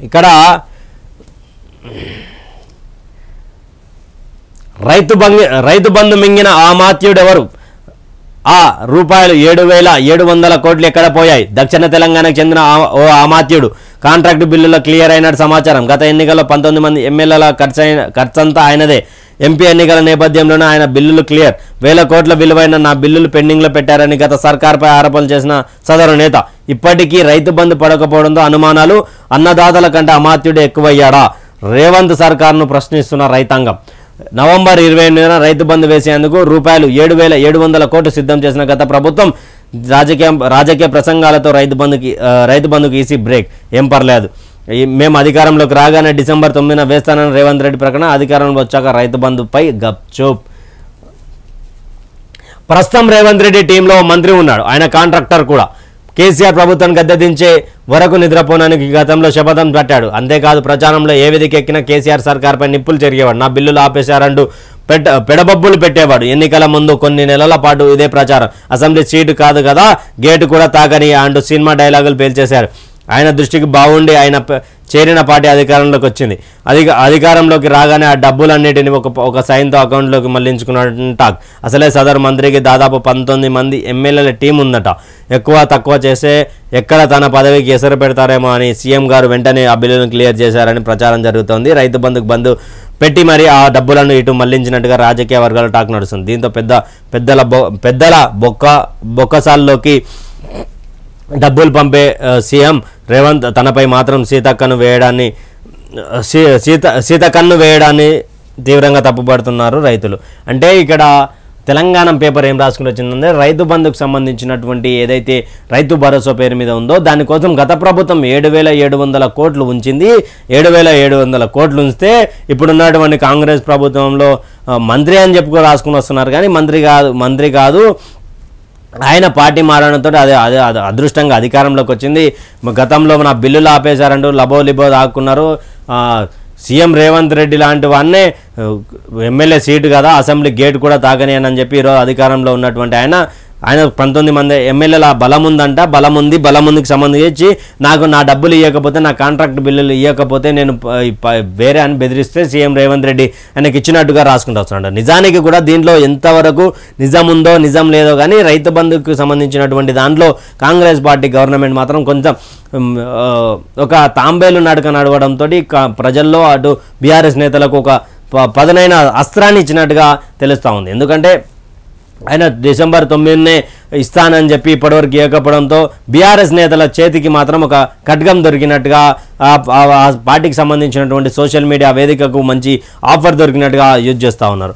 ఇక్కడ రైతు బంధు మింగిన ఆ మాత్యుడు ఎవరు? ఆ రూపాయలు 7,700 కోట్లు ఎక్కడ పోయాయి? దక్షిణ తెలంగాణకు చెందిన ఓ అమాత్యుడు. కాంట్రాక్టు బిల్లులో క్లియర్ అయినట్టు సమాచారం. గత ఎన్నికల్లో 19 మంది ఎమ్మెల్యేల ఖర్చంతా ఆయనదే. ఎంపీ ఎన్నికల నేపథ్యంలోనే ఆయన బిల్లులు క్లియర్. 1,000 కోట్ల విలువైన నా బిల్లులు పెండింగ్లో పెట్టారని గత సర్కార్పై ఆరోపణలు చేసిన సదరు నేత ఇప్పటికీ రైతు బంధు పడకపోవడంతో అనుమానాలు. అన్నదాతల కంటే అమాత్యుడు ఎక్కువయ్యాడా? రేవంత్ సర్కార్ను ప్రశ్నిస్తున్న రైతాంగం. నవంబర్ 28న రైతు బంధు వేసేందుకు రూపాయలు 7,700 కోట్లు సిద్ధం చేసిన గత ప్రభుత్వం రాజకీయ ప్రసంగాలతో రైతు బంధుకి ఈసీ బ్రేక్. ఏం పర్లేదు, మేము అధికారంలోకి రాగానే డిసెంబర్ 9న వేస్తానని రేవంత్ రెడ్డి ప్రకటన. అధికారంలో వచ్చాక రైతు బంధుపై గప్చూప్. ప్రస్తుతం రేవంత్ రెడ్డి టీంలో మంత్రి ఉన్నాడు. ఆయన కాంట్రాక్టర్ కూడా. కేసీఆర్ ప్రభుత్వాన్ని గద్దెదించే వరకు నిద్రపోనానికి గతంలో శపథం పట్టాడు. అంతేకాదు ప్రచారంలో ఏ వేదిక ఎక్కినా కేసీఆర్ సర్కార్పై నిప్పులు చెరిగేవాడు. నా బిల్లులు ఆపేశారంటూ పెడబబ్బులు పెట్టేవాడు. ఎన్నికల ముందు కొన్ని నెలల పాటు ఇదే ప్రచారం. అసెంబ్లీ సీటు కాదు కదా, గేటు కూడా తాకని అంటూ సినిమా డైలాగులు పేల్చేశారు. ఆయన దృష్టికి బాగుండి ఆయన చేరిన పార్టీ అధికారంలోకి వచ్చింది. అధికారంలోకి రాగానే ఆ డబ్బులన్నిటిని ఒక సైన్తో అకౌంట్లోకి మళ్లించుకున్నట్టు టాక్. అసలే సదరు మంత్రికి దాదాపు 19 మంది ఎమ్మెల్యేల టీం ఉందట. ఎక్కువ తక్కువ చేస్తే ఎక్కడ తన పదవికి ఎసరు పెడతారేమో అని సీఎం గారు వెంటనే ఆ బిల్లును క్లియర్ చేశారని ప్రచారం జరుగుతోంది. రైతు బంధుకు బంధు పెట్టి మరి ఆ డబ్బులను ఇటు మళ్లించినట్టుగా రాజకీయ వర్గాలు టాక్ నడుస్తుంది. దీంతో పెద్దల బొక్కసాల్లోకి డబ్బులు పంపే సీఎం రేవంత్ తనపై మాత్రం సీతకన్ను వేయడాన్ని తీవ్రంగా తప్పుపడుతున్నారు రైతులు. అంటే ఇక్కడ తెలంగాణ పేపర్ ఏం రాసుకుని వచ్చిందంటే రైతు బంధుకు సంబంధించినటువంటి ఏదైతే రైతు భరోసా పేరు మీద ఉందో దానికోసం గత ప్రభుత్వం 7,700 కోట్లు ఉంచింది. 7,700 కోట్లు ఉంచితే ఇప్పుడున్నటువంటి కాంగ్రెస్ ప్రభుత్వంలో మంత్రి అని చెప్పుకో రాసుకుని వస్తున్నారు. కానీ మంత్రి కాదు ఆయన పార్టీ మారడంతో అదే అదృష్టంగా అధికారంలోకి వచ్చింది. గతంలో నా బిల్లులు ఆపేశారంటూ లబోలిబో దాక్కున్నారు. సీఎం రేవంత్ రెడ్డి లాంటి వాన్నే ఎమ్మెల్యే సీటు కదా, అసెంబ్లీ గేట్ కూడా తాకని అని చెప్పి ఈరోజు అధికారంలో ఉన్నటువంటి ఆయన 19 మంది ఎమ్మెల్యేల బలం ఉందంట. బలముందుకు సంబంధించి నాకు నా డబ్బులు ఇవ్వకపోతే, నా కాంట్రాక్ట్ బిల్లులు ఇవ్వకపోతే నేను వేరే అని బెదిరిస్తే సీఎం రేవంత్ రెడ్డి ఆయనకి ఇచ్చినట్టుగా రాసుకుంటూ వస్తున్నాడు. నిజానికి కూడా దీంట్లో ఎంతవరకు నిజం ఉందో నిజం లేదో కానీ రైతు బంధుకు సంబంధించినటువంటి దాంట్లో కాంగ్రెస్ పార్టీ గవర్నమెంట్ మాత్రం కొంచెం ఒక తాంబేలు నడక నడవడంతో ప్రజల్లో అటు బీఆర్ఎస్ నేతలకు ఒక పదునైన అస్త్రాన్ని ఇచ్చినట్టుగా తెలుస్తూ ఉంది. ఎందుకంటే ఆయన డిసెంబర్ 9నే ఇస్తానని చెప్పి ఇప్పటివరకు ఇవ్వకపోవడంతో బీఆర్ఎస్ నేతల చేతికి మాత్రం ఒక ఖడ్గం దొరికినట్టుగా ఆ పార్టీకి సంబంధించినటువంటి సోషల్ మీడియా వేదికకు మంచి ఆఫర్ దొరికినట్టుగా యూజ్ చేస్తూ ఉన్నారు.